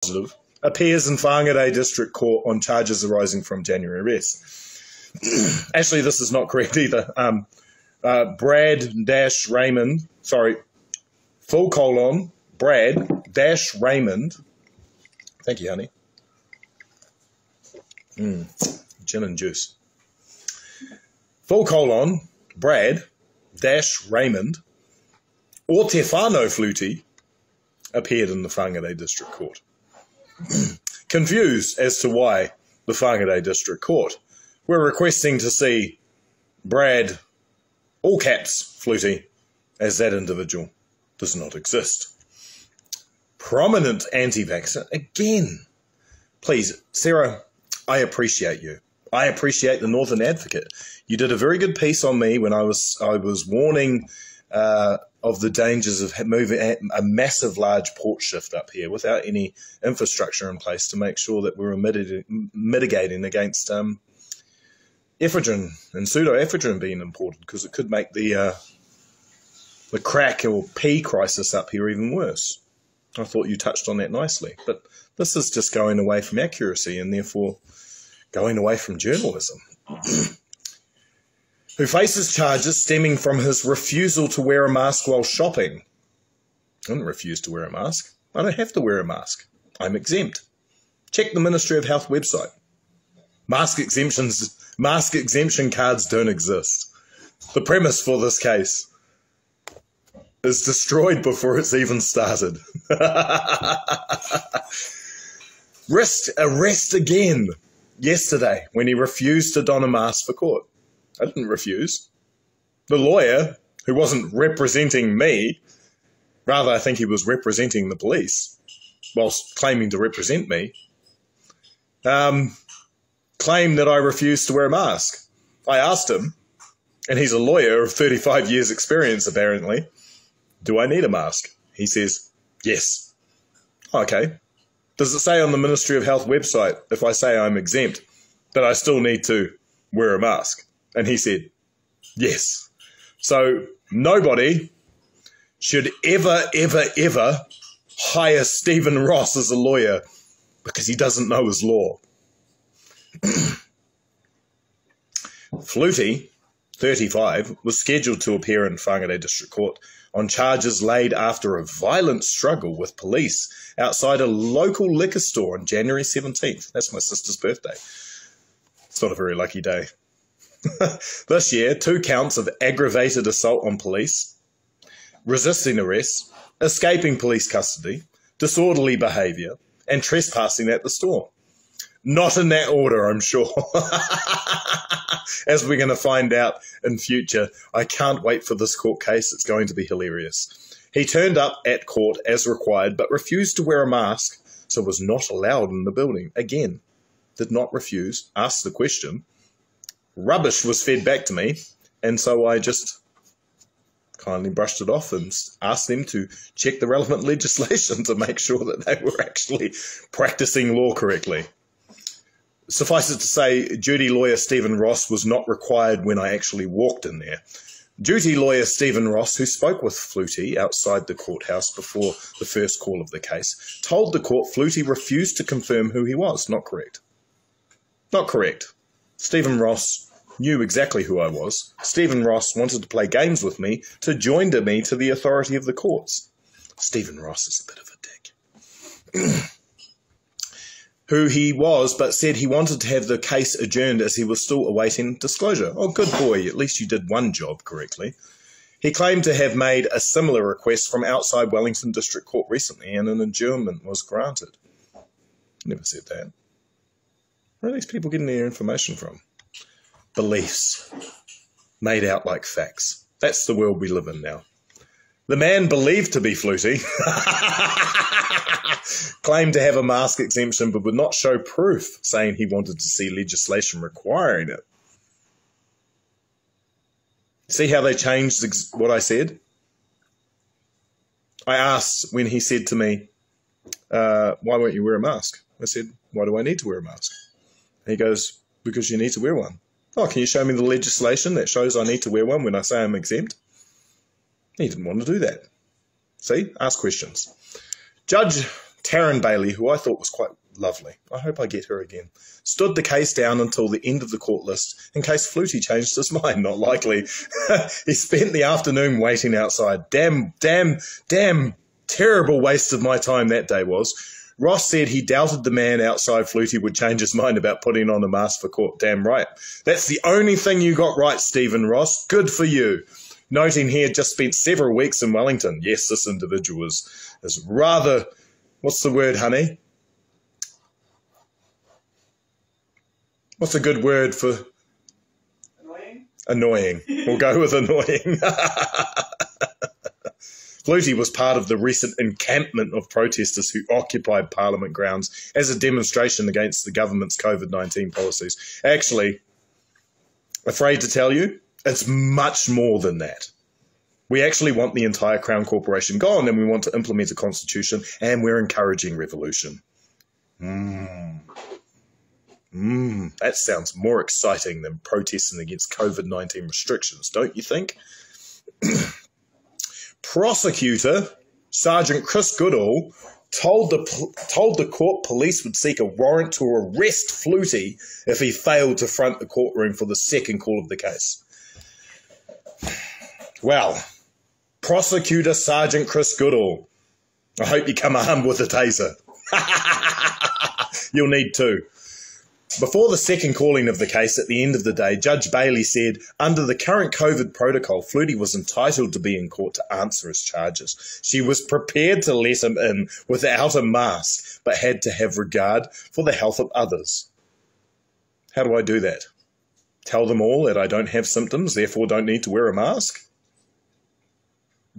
positive, appears in Whangarei District Court on charges arising from January arrests. Actually, this is not correct either. Brad-Raymond, Brad-Raymond, thank you, honey. Gin and juice. Brad-Raymond, or Te Whānau Flutey, appeared in the Whangarei District Court. Confused as to why the Whangarei District Court were requesting to see Brad, all caps, Flutey, as that individual does not exist. Prominent anti-vaxxer, again. Please, Sarah, I appreciate you. I appreciate the Northern Advocate. You did a very good piece on me when I was warning of the dangers of moving a massive, large port shift up here without any infrastructure in place to make sure that we're mitigating against ephedrine and pseudoephedrine being imported, because it could make the crack or pea crisis up here even worse. I thought you touched on that nicely, but this is just going away from accuracy and therefore going away from journalism. Who faces charges stemming from his refusal to wear a mask while shopping. I didn't refuse to wear a mask. I don't have to wear a mask. I'm exempt. Check the Ministry of Health website. Mask exemption cards don't exist. The premise for this case is destroyed before it's even started. Arrest again yesterday when he refused to don a mask for court. I didn't refuse. The lawyer, who wasn't representing me, rather I think he was representing the police, whilst claiming to represent me, claimed that I refused to wear a mask. I asked him, and he's a lawyer of 35 years experience apparently, do I need a mask? He says, yes. Okay. Does it say on the Ministry of Health website, if I say I'm exempt, that I still need to wear a mask? And he said, yes. So nobody should ever, ever, ever hire Stephen Ross as a lawyer because he doesn't know his law. Flutey, 35, was scheduled to appear in Whangarei District Court on charges laid after a violent struggle with police outside a local liquor store on January 17th. That's my sister's birthday. It's not a very lucky day. This year, 2 counts of aggravated assault on police, resisting arrest, escaping police custody, disorderly behaviour, and trespassing at the store. Not in that order, I'm sure. As we're going to find out in future. I can't wait for this court case. It's going to be hilarious. He turned up at court as required, but refused to wear a mask, so was not allowed in the building. Again, did not refuse, asked the question. Rubbish was fed back to me, and so I just kindly brushed it off and asked them to check the relevant legislation to make sure that they were actually practicing law correctly. Suffice it to say, duty lawyer Stephen Ross was not required when I actually walked in there. Duty lawyer Stephen Ross, who spoke with Flutey outside the courthouse before the first call of the case, told the court Flutey refused to confirm who he was. Not correct. Not correct. Stephen Ross knew exactly who I was. Stephen Ross wanted to play games with me to joinder me to the authority of the courts. Stephen Ross is a bit of a dick. Who he was, but said he wanted to have the case adjourned as he was still awaiting disclosure. Oh, good boy, at least you did one job correctly. He claimed to have made a similar request from outside Wellington District Court recently, and an adjournment was granted. Never said that. Where are these people getting their information from? Beliefs. Made out like facts. That's the world we live in now. The man believed to be Flutey claimed to have a mask exemption but would not show proof, saying he wanted to see legislation requiring it. See how they changed what I said? I asked when he said to me, why won't you wear a mask? I said, why do I need to wear a mask? And he goes, because you need to wear one. Oh, can you show me the legislation that shows I need to wear one when I say I'm exempt? He didn't want to do that. See? Ask questions. Judge Taryn Bailey, who I thought was quite lovely, I hope I get her again, stood the case down until the end of the court list in case Flutey changed his mind. Not likely. He spent the afternoon waiting outside. Damn, terrible waste of my time that day was. Ross said he doubted the man outside Flutey would change his mind about putting on a mask for court. Damn right. That's the only thing you got right, Stephen Ross. Good for you. Noting he had just spent several weeks in Wellington. Yes, this individual is rather, what's the word, honey? What's a good word for? Annoying? Annoying. We'll go with annoying. Flutey was part of the recent encampment of protesters who occupied Parliament grounds as a demonstration against the government's COVID-19 policies. Actually, afraid to tell you, it's much more than that. We actually want the entire Crown Corporation gone, and we want to implement a constitution, and we're encouraging revolution. That sounds more exciting than protesting against COVID-19 restrictions, don't you think? Prosecutor Sergeant Chris Goodall told the court police would seek a warrant to arrest Flutey if he failed to front the courtroom for the second call of the case. Well, Prosecutor Sergeant Chris Goodall, I hope you come armed with a taser. You'll need two. Before the second calling of the case at the end of the day, Judge Bailey said, under the current COVID protocol, Flutey was entitled to be in court to answer his charges. She was prepared to let him in without a mask, but had to have regard for the health of others. How do I do that? Tell them all that I don't have symptoms, therefore don't need to wear a mask?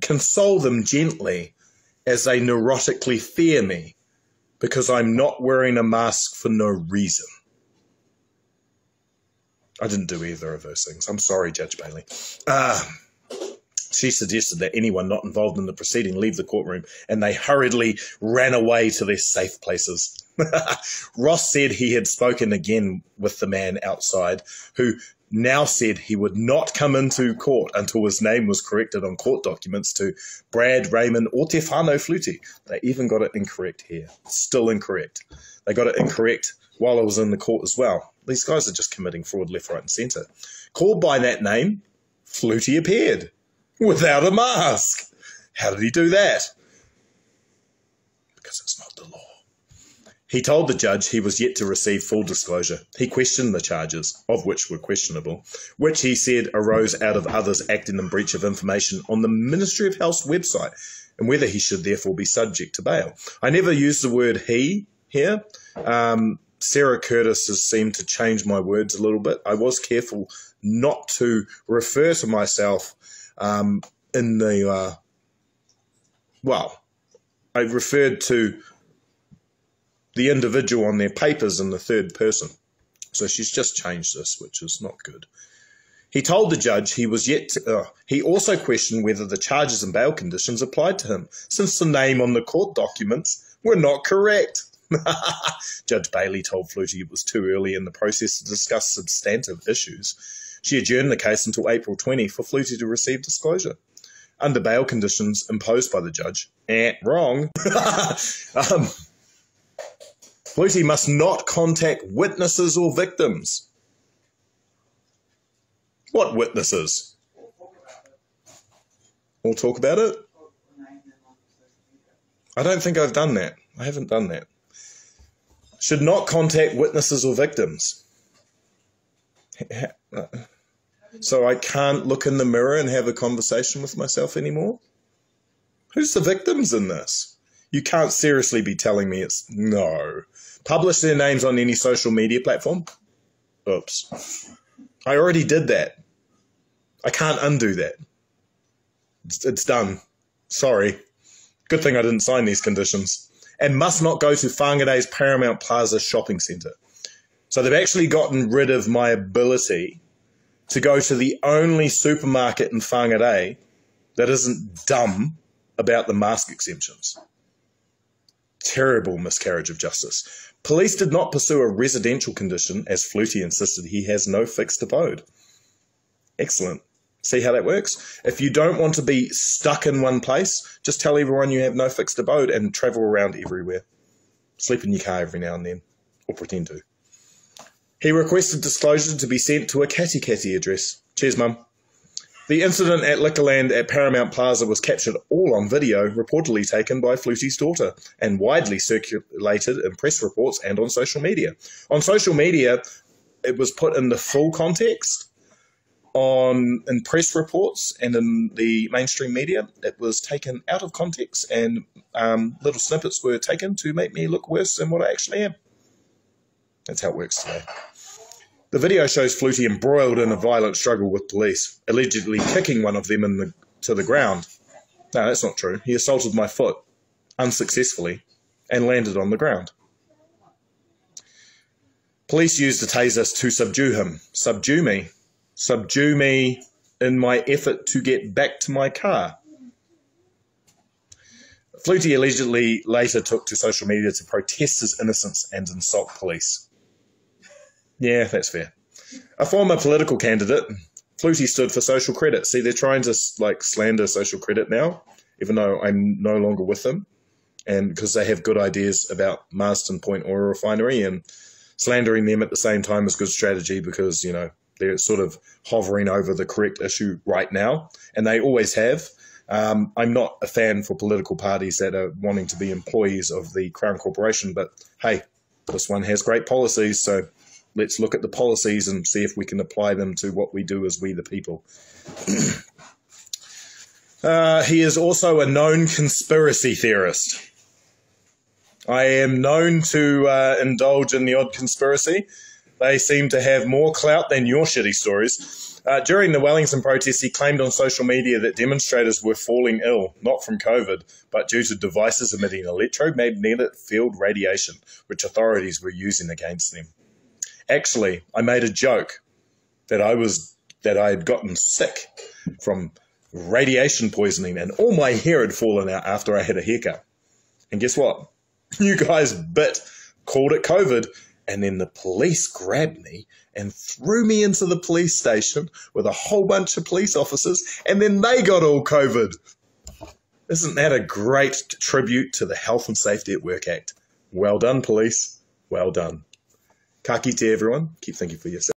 Console them gently as they neurotically fear me because I'm not wearing a mask for no reason. I didn't do either of those things. I'm sorry, Judge Bailey. She suggested that anyone not involved in the proceeding leave the courtroom, and they hurriedly ran away to their safe places. Ross said he had spoken again with the man outside, who now said he would not come into court until his name was corrected on court documents to Brad Raymond or Tefano Flutey. They even got it incorrect here. Still incorrect. They got it incorrect while I was in the court as well. These guys are just committing fraud left, right, and centre. Called by that name, Flutey appeared without a mask. How did he do that? Because it's not the law. He told the judge he was yet to receive full disclosure. He questioned the charges, of which were questionable, which he said arose out of others acting in breach of information on the Ministry of Health's website, and whether he should therefore be subject to bail. I never use the word he here. Sarah Curtis has seemed to change my words a little bit. I was careful not to refer to myself in the, I referred to the individual on their papers in the third person. So she's just changed this, which is not good. He told the judge he was yet to, he also questioned whether the charges and bail conditions applied to him, since the name on the court documents were not correct. Judge Bailey told Flutey it was too early in the process to discuss substantive issues. She adjourned the case until April 20 for Flutey to receive disclosure. Under bail conditions imposed by the judge. Wrong. Flutey must not contact witnesses or victims. What witnesses? We'll talk about it? I don't think I've done that. I haven't done that. Should not contact witnesses or victims. So I can't look in the mirror and have a conversation with myself anymore? Who's the victims in this? You can't seriously be telling me it's... No. Publish their names on any social media platform? Oops. I already did that. I can't undo that. It's done. Sorry. Good thing I didn't sign these conditions. And must not go to Whangarei's Paramount Plaza shopping centre. So they've actually gotten rid of my ability to go to the only supermarket in Whangarei that isn't dumb about the mask exemptions. Terrible miscarriage of justice. Police did not pursue a residential condition, as Flutey insisted he has no fixed abode. Excellent. See how that works? If you don't want to be stuck in one place, just tell everyone you have no fixed abode and travel around everywhere. Sleep in your car every now and then, or pretend to. He requested disclosure to be sent to a catty address. Cheers, Mum. The incident at Liquorland at Paramount Plaza was captured all on video, reportedly taken by Flutey's daughter, and widely circulated in press reports and on social media. On social media, it was put in the full context. In press reports and in the mainstream media, it was taken out of context, and little snippets were taken to make me look worse than what I actually am. That's how it works today. The video shows Flutey embroiled in a violent struggle with police, allegedly kicking one of them to the ground. No, that's not true. He assaulted my foot, unsuccessfully, and landed on the ground. Police used a taser to subdue him. Subdue me. Subdue me in my effort to get back to my car. Flutey allegedly later took to social media to protest his innocence and insult police. Yeah, that's fair. A former political candidate, Flutey stood for social credit. See, they're trying to slander social credit now, even though I'm no longer with them, and because they have good ideas about Marston Point Oil Refinery, and slandering them at the same time is good strategy because, you know, they're sort of hovering over the correct issue right now, and they always have. I'm not a fan for political parties that are wanting to be employees of the Crown Corporation, but hey, this one has great policies, so let's look at the policies and see if we can apply them to what we do as we the people. He is also a known conspiracy theorist. I am known to indulge in the odd conspiracy. They seem to have more clout than your shitty stories. During the Wellington protests, he claimed on social media that demonstrators were falling ill, not from COVID, but due to devices emitting electromagnetic field radiation, which authorities were using against them. Actually, I made a joke that I had gotten sick from radiation poisoning and all my hair had fallen out after I had a haircut. And guess what? You guys called it COVID, and then the police grabbed me and threw me into the police station with a whole bunch of police officers, and then they got all COVID. Isn't that a great tribute to the Health and Safety at Work Act? Well done, police. Well done. Ka kite, everyone. Keep thinking for yourself.